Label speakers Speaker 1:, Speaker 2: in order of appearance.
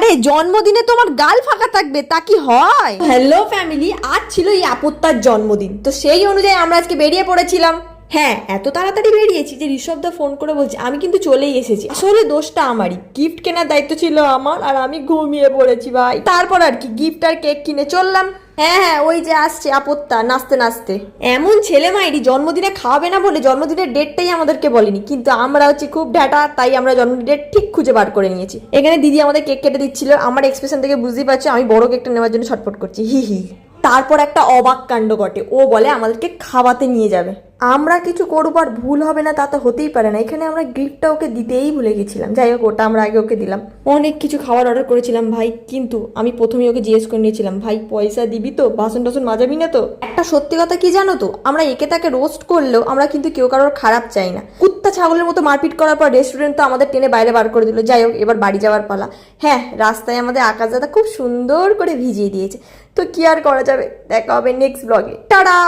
Speaker 1: আরে জন্মদিনে তোমার গাল ফাঁকা থাকবে তা কি হয়? হ্যালো ফ্যামিলি, আজ ছিল এই আপত্তার জন্মদিন, তো সেই অনুযায়ী আমরা আজকে বেরিয়ে পড়েছিলাম। হ্যাঁ, এত তাড়াতাড়ি বেরিয়েছি যে ঋষভদা ফোন করে বলছে আমি কিন্তু চলেই এসেছি। আসলে দোষটা আমারই, গিফট কেনার দায়িত্ব ছিল আমার আর আমি ঘুমিয়ে পড়েছি ভাই। তারপর আর কি গিফট আর কেক কিনে চললাম। হ্যাঁ হ্যাঁ, ওই যে আসছে আপত্তা নাচতে নাচতে। এমন ছেলে মাইরি জন্মদিনে খাওয়াবে না বলে জন্মদিনের ডেটটাই আমাদেরকে বলেনি, কিন্তু আমরা হচ্ছে খুব ডেটা, তাই আমরা জন্মদিনের ডেট ঠিক খুঁজে বার করে নিয়েছি। এখানে দিদি আমাদের কেক কেটে দিচ্ছিল, আমার এক্সপ্রেশন থেকে বুঝতেই পারছো আমি বড় কেকটা নেওয়ার জন্য ছটফট করছি, হি হি। তারপর একটা অবাক কাণ্ড ঘটে, ও বলে আমাদেরকে খাওয়াতে নিয়ে যাবে। আমরা কিছু করবো আর ভুল হবে না তা তো হতেই পারে না, এখানে আমরা গিফটটা ওকে দিতেই ভুলে গেছিলাম। যাই হোক, ওটা আমরা আগে ওকে দিলাম। অনেক কিছু খাবার অর্ডার করেছিলাম ভাই, কিন্তু আমি প্রথমেই ওকে জিজ্ঞেস করে নিয়েছিলাম ভাই পয়সা দিবি তো, বাসন টাসন মাজাবি না তো। একটা সত্যি কথা কি জানো তো, আমরা একে তাকে রোস্ট করলেও আমরা কিন্তু কেউ কারোর খারাপ চাই না। কুত্তা ছাগলের মতো মারপিট করার পর রেস্টুরেন্ট তো আমাদের টেনে বাইরে বার করে দিল। যাই হোক, এবার বাড়ি যাওয়ার পালা। হ্যাঁ, রাস্তায় আমাদের আকাশ দাদা খুব সুন্দর করে ভিজিয়ে দিয়েছে, তো কি আর করা যাবে। দেখা হবে নেক্সট ব্লগে, টাটা।